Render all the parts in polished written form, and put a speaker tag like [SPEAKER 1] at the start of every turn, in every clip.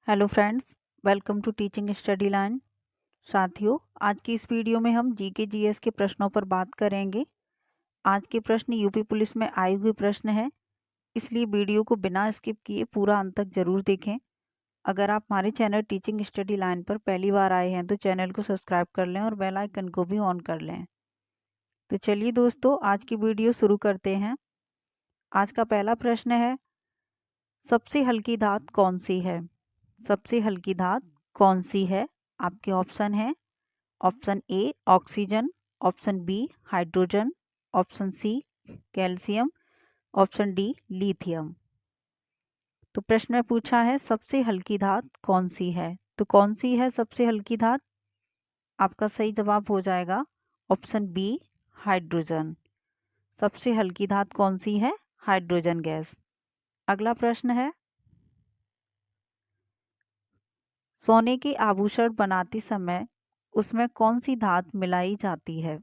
[SPEAKER 1] Hello friends, welcome to teaching study line. साथियों, आज की इस वीडियो में हम जीके जीएस के प्रश्नों पर बात करेंगे। आज के प्रश्न यूपी पुलिस में आए हुए प्रश्न हैं, इसलिए वीडियो को बिना स्किप किए पूरा अंत तक जरूर देखें। अगर आप हमारे चैनल टीचिंग स्टडी लाइन पर पहली बार आए हैं तो चैनल को सब्सक्राइब कर लें और बेल आइकन को भी ऑन कर लें। तो चलिए दोस्तों, आज की वीडियो शुरू करते हैं। आज का पहला प्रश्न है, सबसे हल्की धात कौन सी है? सबसे हल्की धात कौन सी है? आपके ऑप्शन है, option A oxygen, option B hydrogen, option C calcium, option D lithium. तो प्रश्न में पूछा है सबसे हल्की धात कौन सी है, तो कौन सी है सबसे हल्की धात? आपका सही जवाब हो जाएगा ऑप्शन बी हाइड्रोजन। सबसे हल्की धात कौन सी है? Hydrogen gas. अगला प्रश्न है, सोने के आभूषण बनाते समय उसमें कौन सी धात मिलाई जाती है?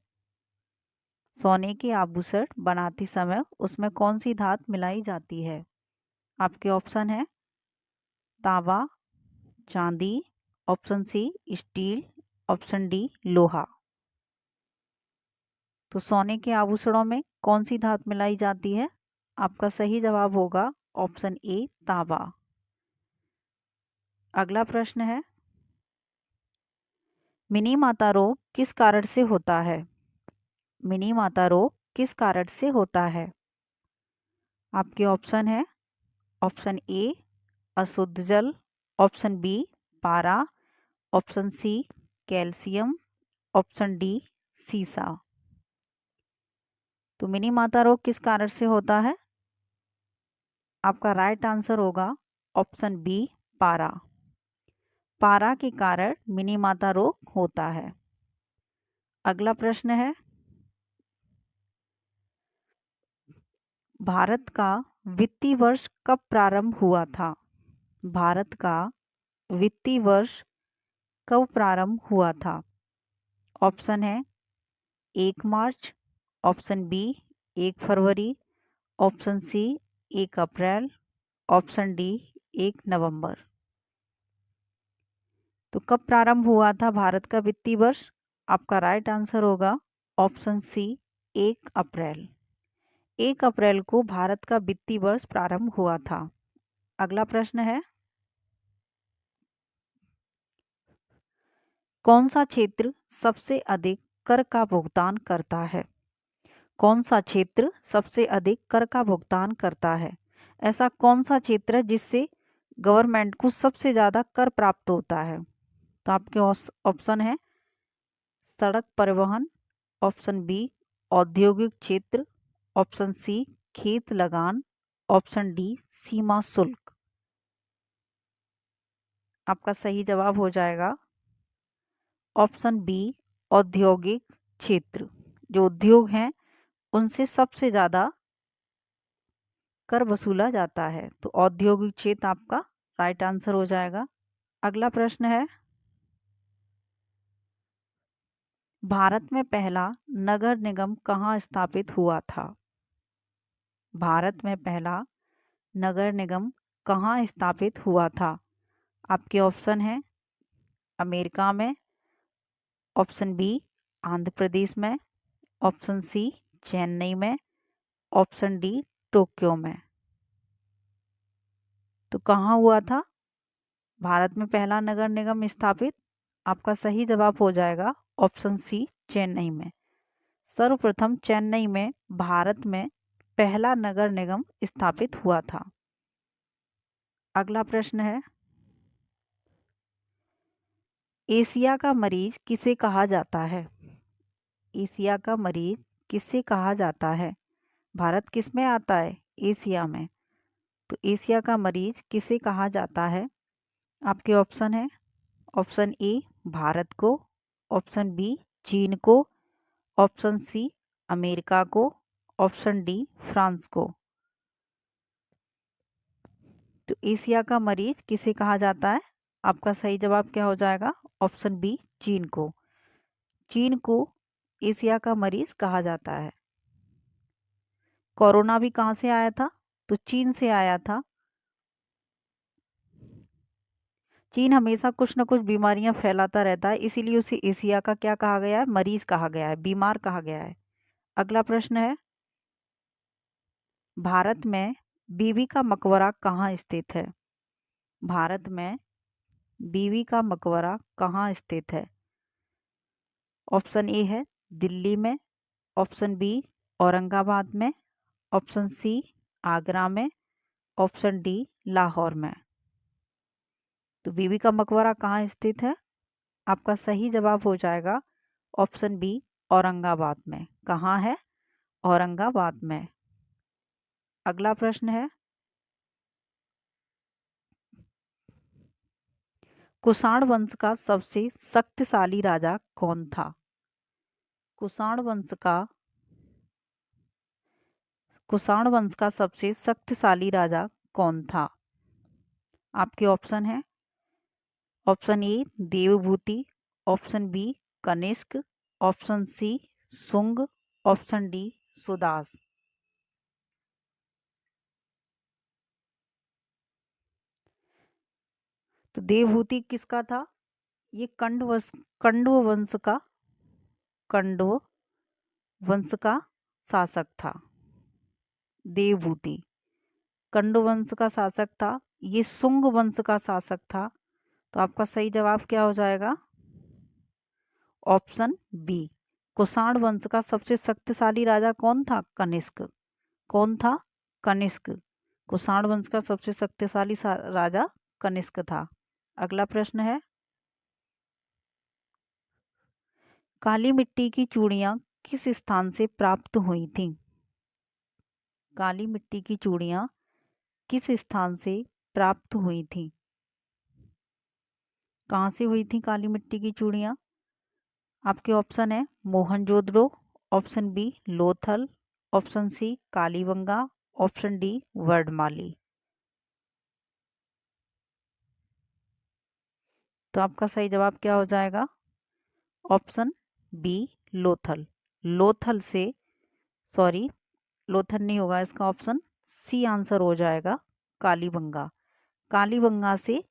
[SPEAKER 1] सोने के आभूषण बनाते समय उसमें कौन सी धात मिलाई जाती है? आपके ऑप्शन है, तांबा, चांदी, option C steel, option D लोहा। तो सोने के आभूषणों में कौन सी धात मिलाई जाती है? आपका सही जवाब होगा ऑप्शन ए तांबा। अगला प्रश्न है, मिनी माता रोग किस कारण से होता है? मिनी माता रोग किस कारण से होता है? आपके ऑप्शन है, ऑप्शन ए अशुद्ध जल, ऑप्शन बी पारा, option C calcium, option D सीसा। तो मिनी माता रोग किस कारण से होता है? आपका राइट आंसर होगा ऑप्शन बी पारा। पारा के कारण मिनी माता रोग होता है। अगला प्रश्न है, भारत का वित्तीय वर्ष कब प्रारंभ हुआ था? भारत का वित्तीय वर्ष कब प्रारंभ हुआ था? ऑप्शन है 1 मार्च, ऑप्शन बी 1 फरवरी, ऑप्शन सी 1 अप्रैल, ऑप्शन डी 1 नवंबर। तो कब प्रारंभ हुआ था भारत का वित्तीय वर्ष? आपका राइट आंसर होगा ऑप्शन सी 1 अप्रैल। 1 अप्रैल को भारत का वित्तीय वर्ष प्रारंभ हुआ था। अगला प्रश्न है, कौन सा क्षेत्र सबसे अधिक कर का भुगतान करता है? कौन सा क्षेत्र सबसे अधिक कर का भुगतान करता है? ऐसा कौन सा क्षेत्र है जिससे गवर्नमेंट को सबसे ज़्यादा कर प्राप्त होता है? तो आपके ऑप्शन है, सड़क परिवहन, ऑप्शन बी औद्योगिक क्षेत्र, ऑप्शन सी खेत लगान, ऑप्शन डी सीमा शुल्क। आपका सही जवाब हो जाएगा ऑप्शन बी औद्योगिक क्षेत्र। जो उद्योग हैं उनसे सबसे ज़्यादा कर वसूला जाता है, तो औद्योगिक क्षेत्र आपका राइट आंसर हो जाएगा। अगला प्रश्न है, भारत में पहला नगर निगम कहाँ स्थापित हुआ था? भारत में पहला नगर निगम कहाँ स्थापित हुआ था? आपके ऑप्शन है, अमेरिका में, ऑप्शन बी आंध्र प्रदेश में, ऑप्शन सी चेन्नई में, ऑप्शन डी टोक्यो में। तो कहाँ हुआ था भारत में पहला नगर निगम स्थापित? आपका सही जवाब हो जाएगा ऑप्शन सी चेन्नई में। सर्वप्रथम चेन्नई में भारत में पहला नगर निगम स्थापित हुआ था। अगला प्रश्न है, एशिया का मरीज किसे कहा जाता है? एशिया का मरीज किसे कहा जाता है? भारत किस में आता है? एशिया में। तो एशिया का मरीज किसे कहा जाता है? आपके ऑप्शन है, ऑप्शन ए भारत को, ऑप्शन बी चीन को, ऑप्शन सी अमेरिका को, ऑप्शन डी फ्रांस को। तो एशिया का मरीज किसे कहा जाता है? आपका सही जवाब क्या हो जाएगा? ऑप्शन बी चीन को। चीन को एशिया का मरीज कहा जाता है। कोरोना भी कहाँ से आया था? तो चीन से आया था। चीन हमेशा कुछ न कुछ बीमारियां फैलाता रहता है, इसीलिए उसे एशिया का क्या कहा गया है? मरीज कहा गया है, बीमार कहा गया है। अगला प्रश्न है, भारत में बीबी का मकबरा कहाँ स्थित है? भारत में बीबी का मकबरा कहाँ स्थित है? ऑप्शन ए है दिल्ली में, ऑप्शन बी औरंगाबाद में, ऑप्शन सी आगरा में, ऑप्शन डी लाहौर में। तो बीबी का मकबरा कहाँ स्थित है? आपका सही जवाब हो जाएगा ऑप्शन बी औरंगाबाद में। कहाँ है? औरंगाबाद में। अगला प्रश्न है, कुषाण वंश का सबसे शक्तिशाली राजा कौन था? कुषाण वंश का सबसे शक्तिशाली राजा कौन था? आपके ऑप्शन है, option A Devabhuti, option B Kanishka, option C Shunga, option D Sudas. तो देवभूति किसका था? ये कंडव वंश का शासक था। देवभूति कंडव वंश का शासक था, ये शुंग वंश का शासक था। तो आपका सही जवाब क्या हो जाएगा? Option B. कुषाण वंश का सबसे शक्तिशाली राजा कौन था? कनिष्क। कौन था? कनिष्क। कुषाण वंश का सबसे शक्तिशाली राजा कनिष्क था। अगला प्रश्न है, काली मिट्टी की चूड़ियां किस स्थान से प्राप्त हुई थीं? काली मिट्टी की चूड़ियां किस स्थान से प्राप्त हुई थीं? कहाँ से हुई थी काली मिट्टी की चूड़ियां? आपके ऑप्शन है Mohenjodaro, option B Lothal, option C Kalibangan, option D वर्डमाली। तो आपका सही जवाब क्या हो जाएगा? Option B Lothal. लोथल से, सॉरी लोथल नहीं होगा इसका, ऑप्शन सी आंसर हो जाएगा कालीबंगा। कालीबंगा से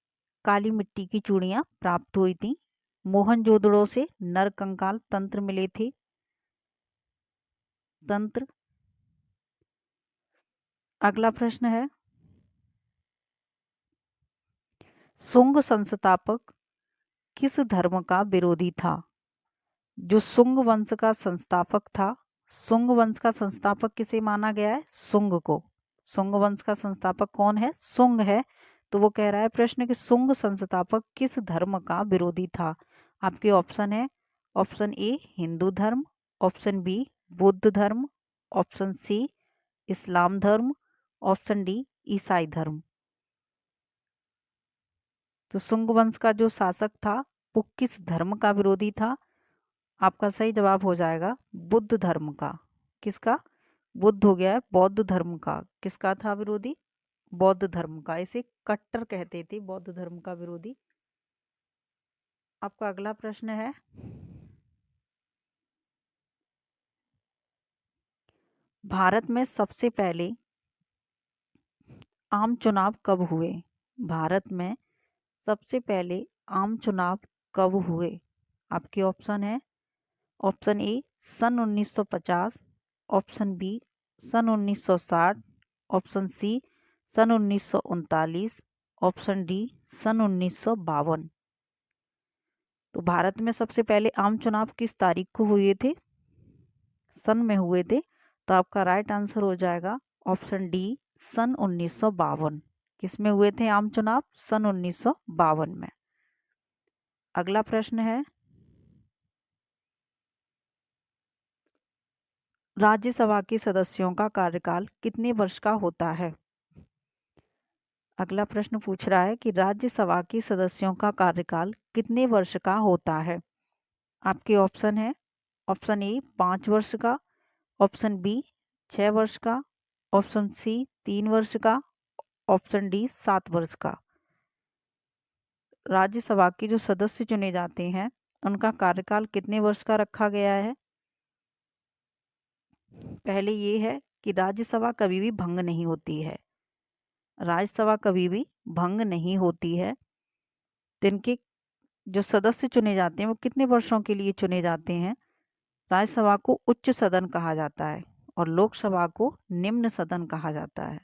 [SPEAKER 1] काली मिट्टी की चूड़ियां प्राप्त हुई थी। मोहनजोदड़ो से नरकंकाल तंत्र मिले थे। तंत्र। अगला प्रश्न है, शुंग संस्थापक किस धर्म का विरोधी था? जो शुंग वंश का संस्थापक था, शुंग वंश का संस्थापक किसे माना गया है? शुंग को। शुंग वंश का संस्थापक कौन है? शुंग है। तो वो कह रहा है प्रश्न कि शुंग संस्थापक किस धर्म का विरोधी था? आपके ऑप्शन है, ऑप्शन ए हिंदू धर्म, ऑप्शन बी बुद्ध धर्म, ऑप्शन सी इस्लाम धर्म, ऑप्शन डी ईसाई धर्म। तो शुंग वंश का जो शासक था वो किस धर्म का विरोधी था? आपका सही जवाब हो जाएगा बुद्ध धर्म का। किसका? बुद्ध हो गया है, बौद्ध धर्म का। किसका था विरोधी? बौद्ध धर्म का। इसे कट्टर कहते थे, बौद्ध धर्म का विरोधी। आपका अगला प्रश्न है, भारत में सबसे पहले आम चुनाव कब हुए? भारत में सबसे पहले आम चुनाव कब हुए? आपके ऑप्शन है, ऑप्शन ए सन 1950, ऑप्शन बी सन 1960, ऑप्शन सी सन 1939, ऑप्शन डी सन 1952। तो भारत में सबसे पहले आम चुनाव किस तारीख को हुए थे? सन में हुए थे। तो आपका राइट आंसर हो जाएगा ऑप्शन डी सन 1952। किस में हुए थे आम चुनाव? सन 1952 में। अगला प्रश्न है, राज्यसभा के सदस्यों का कार्यकाल कितने वर्ष का होता है? अगला प्रश्न पूछ रहा है कि राज्यसभा के सदस्यों का कार्यकाल कितने वर्ष का होता है? आपके ऑप्शन है, ऑप्शन ए 5 वर्ष का, ऑप्शन बी 6 वर्ष का, ऑप्शन सी 3 वर्ष का, ऑप्शन डी 7 वर्ष का। राज्यसभा के जो सदस्य चुने जाते हैं उनका कार्यकाल कितने वर्ष का रखा गया है? पहले ये है कि राज्यसभा कभी भी भंग नहीं होती है। राज्यसभा कभी भी भंग नहीं होती है। तो इनके जो सदस्य चुने जाते हैं वो कितने वर्षों के लिए चुने जाते हैं? राज्यसभा को उच्च सदन कहा जाता है और लोकसभा को निम्न सदन कहा जाता है।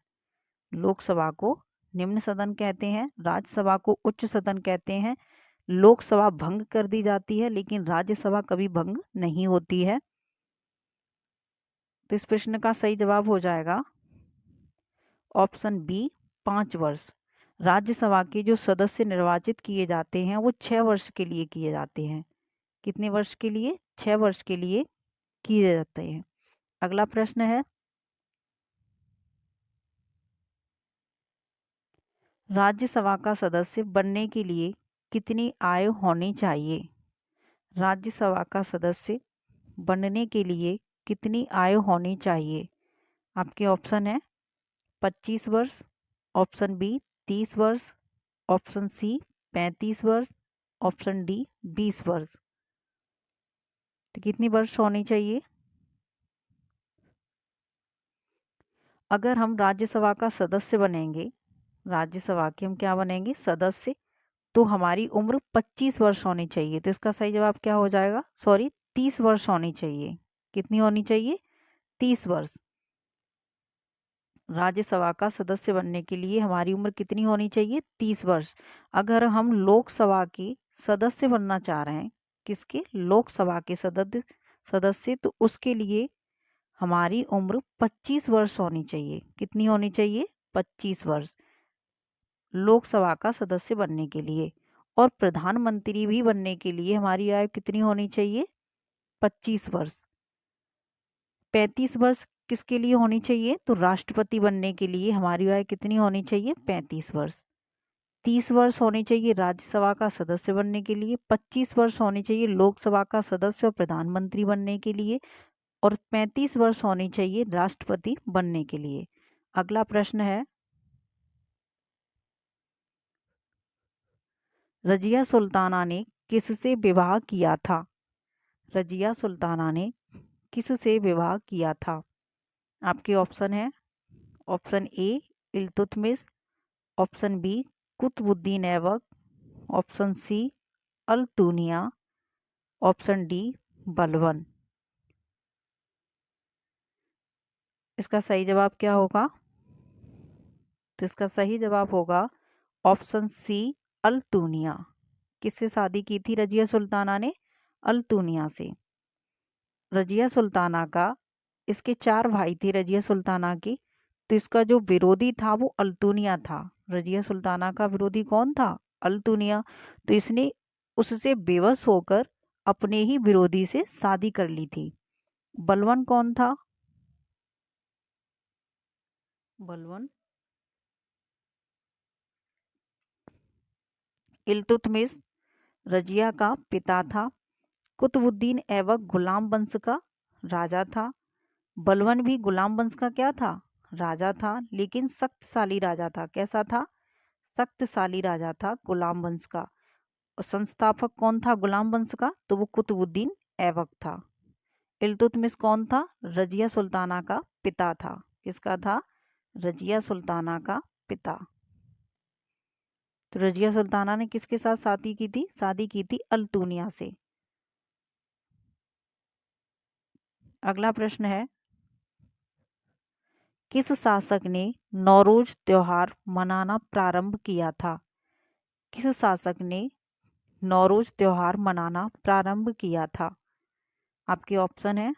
[SPEAKER 1] लोकसभा को निम्न सदन कहते हैं, राज्यसभा को उच्च सदन कहते हैं। लोकसभा भंग कर दी जाती है लेकिन राज्यसभा कभी भंग नहीं होती है। तो इस प्रश्न का सही जवाब हो जाएगा ऑप्शन बी, 5 वर्ष। राज्यसभा के जो सदस्य निर्वाचित किए जाते हैं वो 6 वर्ष के लिए किए जाते हैं। कितने वर्ष के लिए? 6 वर्ष के लिए किए जाते हैं। अगला प्रश्न है, राज्यसभा का सदस्य बनने के लिए कितनी आयु होनी चाहिए? राज्यसभा का सदस्य बनने के लिए कितनी आयु होनी चाहिए? आपके ऑप्शन है 25 वर्ष, ऑप्शन बी 30 वर्ष, ऑप्शन सी 35 वर्ष, ऑप्शन डी 20 वर्ष। तो कितनी वर्ष होनी चाहिए? अगर हम राज्यसभा का सदस्य बनेंगे, राज्यसभा के हम क्या बनेंगे? सदस्य, तो हमारी उम्र 25 वर्ष होनी चाहिए। तो इसका सही जवाब क्या हो जाएगा? सॉरी, 30 वर्ष होनी चाहिए। कितनी होनी चाहिए? 30 वर्ष। राज्यसभा का सदस्य बनने के लिए हमारी उम्र कितनी होनी चाहिए? 30 वर्ष। अगर हम लोकसभा के सदस्य बनना चाह रहे हैं, किसके? लोकसभा के सदस्य, तो उसके लिए हमारी उम्र 25 वर्ष होनी चाहिए। कितनी होनी चाहिए? 25 वर्ष लोकसभा का सदस्य बनने के लिए। और प्रधानमंत्री भी बनने के लिए हमारी आयु कितनी होनी चाहिए? 25 वर्ष। 35 वर्ष किसके लिए होनी चाहिए? तो राष्ट्रपति बनने के लिए हमारी आयु कितनी होनी चाहिए? 35 वर्ष। 30 वर्ष होनी चाहिए राज्यसभा का सदस्य बनने के लिए, 25 वर्ष होनी चाहिए लोकसभा का सदस्य और प्रधानमंत्री बनने के लिए, और 35 वर्ष होनी चाहिए राष्ट्रपति बनने के लिए। अगला प्रश्न है, रजिया सुल्ताना ने किससे विवाह किया था? रजिया सुल्ताना ने किससे विवाह किया था? आपके ऑप्शन है, option A Iltutmish, option B Qutbuddin Aibak, option C Altunia, option D Balban. इसका सही जवाब क्या होगा? तो इसका सही जवाब होगा ऑप्शन सी अल-तुनिया। किससे शादी की थी रजिया सुल्ताना ने? अल-तुनिया से। रजिया सुल्ताना का, इसके 4 भाई थे रजिया सुल्ताना के, तो इसका जो विरोधी था वो अल-तुनिया था। रजिया सुल्ताना का विरोधी कौन था? अल-तुनिया। तो इसने उससे बेबस होकर अपने ही विरोधी से शादी कर ली थी। बलबन कौन था? बलबन इल्तुतमिश रजिया का पिता था। कुतुबुद्दीन ऐबक गुलाम वंश का राजा था। बलबन भी गुलाम वंश का क्या था? राजा था, लेकिन शक्तिशाली राजा था। कैसा था? शक्तिशाली राजा था गुलाम वंश का। और संस्थापक कौन था गुलाम वंश का? तो वो कुतुबुद्दीन ऐबक था। इल्तुतमिश कौन था? रजिया सुल्ताना का पिता था। किसका था? रजिया सुल्ताना का पिता। तो रजिया सुल्ताना ने किसके साथ शादी की थी? शादी की थी अल-तुनिया से। अगला प्रश्न है, किस शासक ने नौरोज त्योहार मनाना प्रारंभ किया था? किस शासक ने नौरोज त्योहार मनाना प्रारंभ किया था? आपके ऑप्शन है,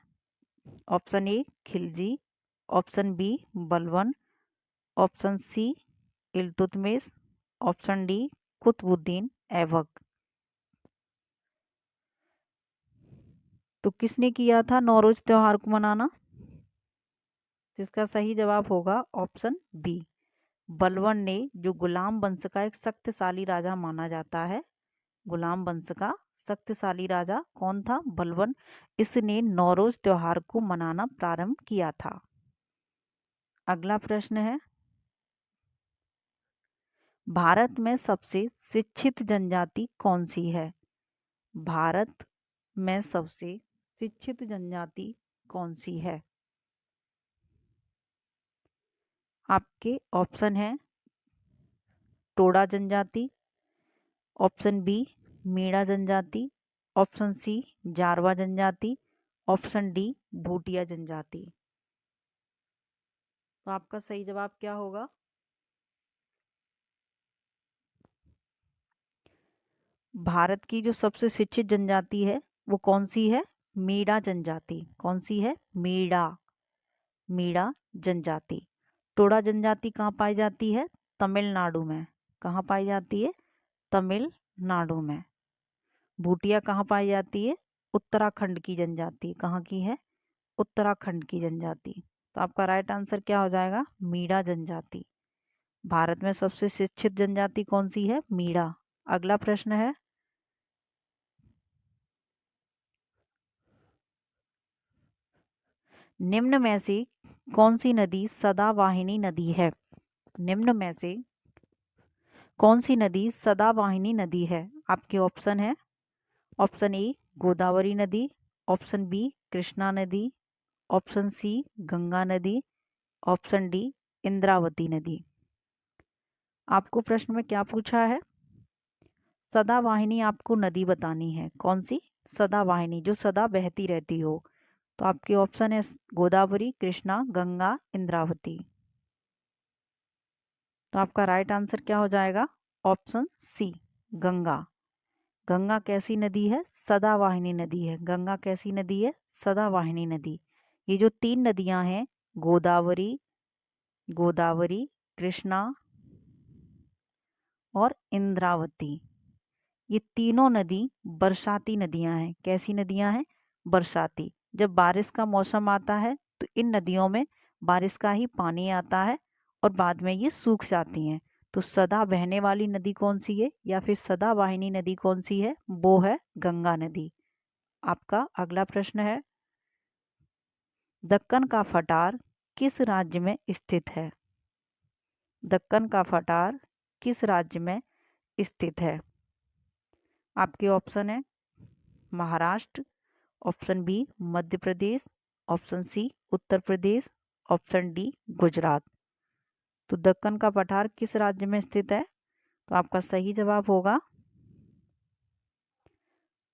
[SPEAKER 1] option A Khilji, option B Balban, option C Iltutmish, option D Qutubuddin Aibak. तो किसने किया था नौरोज त्योहार को मनाना? इसका सही जवाब होगा ऑप्शन बी, बलबन ने, जो गुलाम वंश का एक शक्तिशाली राजा माना जाता है। गुलाम वंश का शक्तिशाली राजा कौन था? बलबन। इसने नौरोज त्योहार को मनाना प्रारंभ किया था। अगला प्रश्न है, भारत में सबसे शिक्षित जनजाति कौन सी है? भारत में सबसे शिक्षित जनजाति कौन सी है? आपके ऑप्शन है, टोडा जनजाति, ऑप्शन बी मीणा जनजाति, ऑप्शन सी जारवा जनजाति, ऑप्शन डी भूटिया जनजाति। तो आपका सही जवाब क्या होगा? भारत की जो सबसे शिक्षित जनजाति है वो कौन सी है? मीणा जनजाति। कौन सी है? मीणा जनजाति। टोडा जनजाति कहाँ पाई जाती है? तमिलनाडु में। कहाँ पाई जाती है? तमिलनाडु में। भूटिया कहाँ पाई जाती है? उत्तराखंड की जनजाति। कहाँ की है? उत्तराखंड की जनजाति। तो आपका राइट आंसर क्या हो जाएगा? मीणा जनजाति। भारत में सबसे शिक्षित जनजाति कौन सी है? मीणा। अगला प्रश्न है, निम्न में से कौन सी नदी सदावाहिनी नदी है? निम्न में से कौन सी नदी सदावाहिनी नदी है? आपके ऑप्शन है, ऑप्शन ए गोदावरी नदी, ऑप्शन बी कृष्णा नदी, ऑप्शन सी गंगा नदी, ऑप्शन डी इंद्रावती नदी। आपको प्रश्न में क्या पूछा है? सदावाहिनी आपको नदी बतानी है। कौन सी? सदावाहिनी, जो सदा बहती रहती हो। तो आपके ऑप्शन है गोदावरी, कृष्णा, गंगा, इंद्रावती। तो आपका राइट आंसर क्या हो जाएगा? Option C Ganga. गंगा कैसी नदी है? सदावाहिनी नदी है। गंगा कैसी नदी है? सदावाहिनी नदी। ये जो तीन नदियां हैं, गोदावरी, कृष्णा और इंद्रावती, ये तीनों नदी बरसाती नदियां हैं। कैसी नदियां हैं? बरसाती। जब बारिश का मौसम आता है तो इन नदियों में बारिश का ही पानी आता है और बाद में ये सूख जाती हैं। तो सदा बहने वाली नदी कौन सी है या फिर सदावाहिनी नदी कौन सी है? वो है गंगा नदी। आपका अगला प्रश्न है, दक्कन का पठार किस राज्य में स्थित है? दक्कन का पठार किस राज्य में स्थित है? आपके ऑप्शन है Maharashtra, option B Madhya Pradesh, option C Uttar Pradesh, option D Gujarat. तो दक्कन का पठार किस राज्य में स्थित है? तो आपका सही जवाब होगा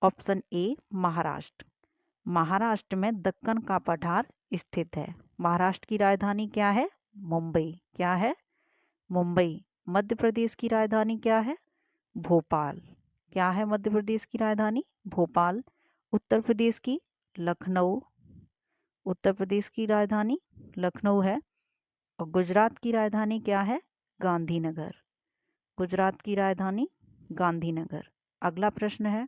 [SPEAKER 1] ऑप्शन ए महाराष्ट्र। महाराष्ट्र में दक्कन का पठार स्थित है। महाराष्ट्र की राजधानी क्या है? मुंबई। क्या है? मुंबई। मध्य प्रदेश की राजधानी क्या है? भोपाल। क्या है मध्य प्रदेश की राजधानी? भोपाल। उत्तर प्रदेश की लखनऊ। उत्तर प्रदेश की राजधानी लखनऊ है। और गुजरात की राजधानी क्या है? गांधीनगर। गुजरात की राजधानी गांधीनगर। अगला प्रश्न है,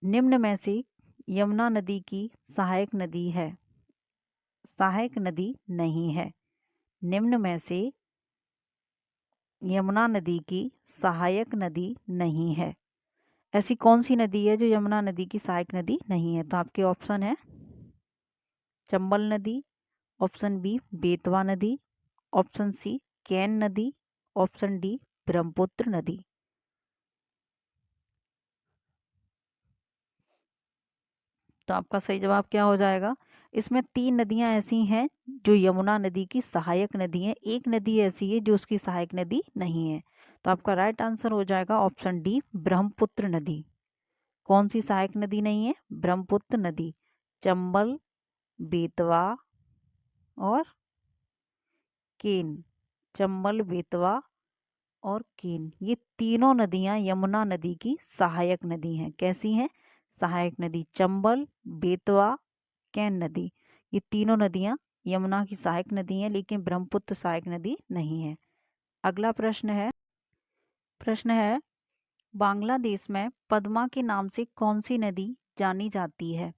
[SPEAKER 1] निम्न में से यमुना नदी की सहायक नदी है? सहायक नदी नहीं है। निम्न में से यमुना नदी की सहायक नदी नहीं है। ऐसी कौन सी नदी है जो यमुना नदी की सहायक नदी नहीं है? तो आपके ऑप्शन है चंबल नदी, ऑप्शन बी बेतवा नदी, ऑप्शन सी केन नदी, ऑप्शन डी ब्रह्मपुत्र नदी। तो आपका सही जवाब क्या हो जाएगा? इसमें तीन नदियां ऐसी हैं जो यमुना नदी की सहायक नदी है, एक नदी ऐसी है जो उसकी सहायक नदी नहीं है। तो आपका राइट आंसर हो जाएगा ऑप्शन डी ब्रह्मपुत्र नदी। कौन सी सहायक नदी नहीं है? ब्रह्मपुत्र नदी। चंबल, बेतवा और केन। चंबल, बेतवा और केन, ये तीनों नदियां यमुना नदी की सहायक नदी हैं। कैसी हैं? सहायक नदी। चंबल, बेतवा, केन नदी, ये तीनों नदियां यमुना की सहायक नदी हैं, लेकिन ब्रह्मपुत्र सहायक नदी नहीं है। अगला प्रश्न है, बांग्लादेश में पद्मा के नाम से कौन सी नदी जानी जाती है?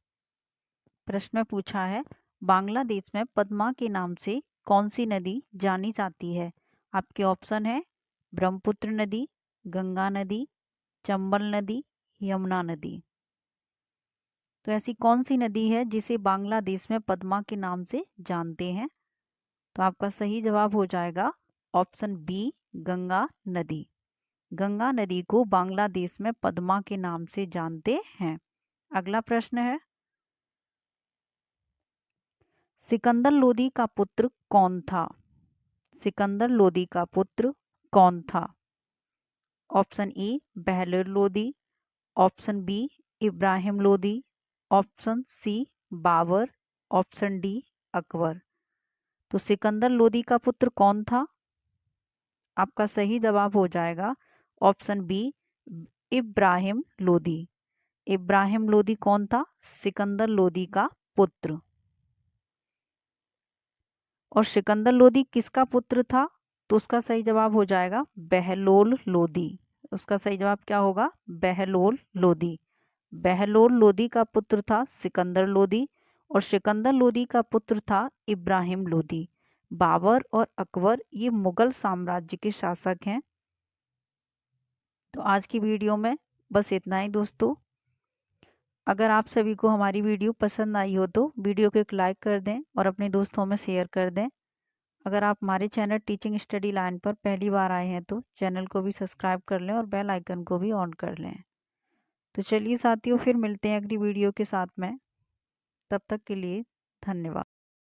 [SPEAKER 1] प्रश्न में पूछा है, बांग्लादेश में पद्मा के नाम से कौन सी नदी जानी जाती है? आपके ऑप्शन है ब्रह्मपुत्र नदी, गंगा नदी, चंबल नदी, यमुना नदी। तो ऐसी कौन सी नदी है जिसे बांग्लादेश में पद्मा के नाम से जानते हैं? तो आपका सही जवाब हो जाएगा ऑप्शन बी गंगा नदी। गंगा नदी को बांग्लादेश में पद्मा के नाम से जानते हैं। अगला प्रश्न है, सिकंदर लोदी का पुत्र कौन था? सिकंदर लोदी का पुत्र कौन था? Option A Bahlol Lodi, option B Ibrahim Lodi, option C Babur, option D Akbar. तो सिकंदर लोदी का पुत्र कौन था? आपका सही जवाब हो जाएगा ऑप्शन बी इब्राहिम लोदी। इब्राहिम लोदी कौन था? सिकंदर लोदी का पुत्र। और सिकंदर लोदी किसका पुत्र था? तो उसका सही जवाब हो जाएगा बहलोल लोदी। उसका सही जवाब क्या होगा? बहलोल लोदी। बहलोल लोदी का पुत्र था सिकंदर लोदी और सिकंदर लोदी का पुत्र था इब्राहिम लोदी। बाबर और अकबर ये मुगल साम्राज्य के शासक हैं। तो आज की वीडियो में बस इतना ही दोस्तों। अगर आप सभी को हमारी वीडियो पसंद आई हो तो वीडियो को एक लाइक कर दें और अपने दोस्तों में शेयर कर दें। अगर आप हमारे चैनल टीचिंग स्टडी लाइन पर पहली बार आए हैं तो चैनल को भी सब्सक्राइब कर लें और बेल आइकन को भी ऑन कर लें। तो चलिए साथियों, फिर मिलते हैं अगली वीडियो के साथ में। तब तक के लिए धन्यवाद।